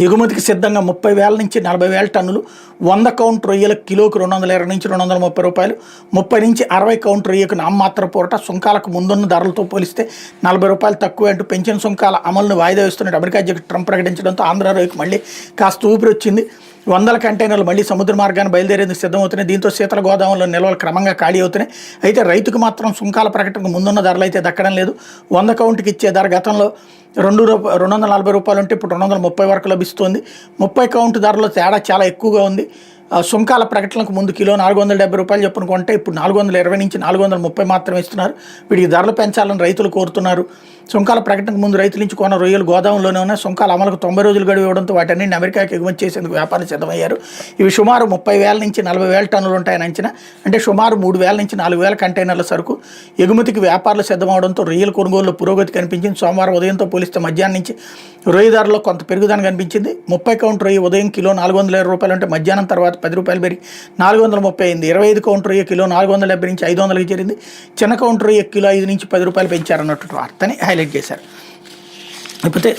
ఎగుమతికి సిద్ధంగా 30,000 నుంచి 40,000 టన్నులు, 100 కౌంట్ రొయ్యలకు కిలోకి 220 నుంచి 230 రూపాయలు, 30 నుంచి 60 కౌంట్ రొయ్యకు నామమాత్ర పూరట. సుంకాలకు ముందున్న ధరలతో పోలిస్తే 40 రూపాయలు తక్కువ అంటూ పెంచిన సుంకాల అమలును వాయిదా వేస్తున్నట్టు అమెరికా అధ్యక్షుడు ట్రంప్ ప్రకటించడంతో ఆంధ్ర రొయ్యకు మళ్ళీ కాస్త ఊపిరి వచ్చింది. వందల కంటైనర్లు మళ్ళీ సముద్ర మార్గాన్ని బయలుదేరేందుకు సిద్ధమవుతున్నాయి. దీంతో శీతల గోదాములో నిల్వలు క్రమంగా ఖాళీ అవుతున్నాయి. అయితే రైతుకు మాత్రం సుంకాల ప్రకటనకు ముందున్న ధరలు అయితే దక్కడం లేదు. 100 కౌంట్కి ఇచ్చే ధర గతంలో 240 రూపాయలు ఉంటే ఇప్పుడు 230 వరకు లభిస్తుంది. 30 కౌంట్ ధరలో తేడా చాలా ఎక్కువగా ఉంది. సుంకాల ప్రకటనకు ముందు కిలో 470 రూపాయలు చొప్పున కొంటే ఇప్పుడు 420 నుంచి 430 మాత్రమే ఇస్తున్నారు. వీటికి ధరలు పెంచాలని రైతులు కోరుతున్నారు. సుంకాల ప్రకటనకు ముందు రైతుల నుంచి కొన్న రొయ్యలు గోదాంలోనే ఉన్నాయి. సుంకాల అమలుకు 90 రోజులు గడువు ఇవ్వడంతో వాటన్నింటిని అమెరికాకి ఎగుమతి చేసేందుకు వ్యాపారం సిద్ధమయ్యారు. ఇవి సుమారు 30,000 నుంచి 40,000 టన్నులు ఉంటాయని అంచనా. అంటే సుమారు 3,000 నుంచి 4,000 కంటైనర్ల సరుకు ఎగుమతికి వ్యాపారులు సిద్ధమవడంతో రొయ్యల కొనుగోలులో పురోగతి కనిపించింది. సోమవారం ఉదయంతో పోలిస్తే మధ్యాహ్నం నుంచి రొయ్య ధరలో కొంత పెరుగుదల కనిపించింది. 30 కౌంట్ రొయ్య ఉదయం కిలో 420 రూపాయలు అంటే మధ్యాహ్నం తర్వాత 10 రూపాయలు పెరిగి 430 అయింది. 25 కౌంట్ రొయ్య కిలో 470 నుంచి 500కి చేరింది. చిన్న కౌంట్ రొయ్య కిలో 5 నుంచి 10 రూపాయలు పెంచారన్నట్టు వార్తని హైలైట్ చేశారు. లేకపోతే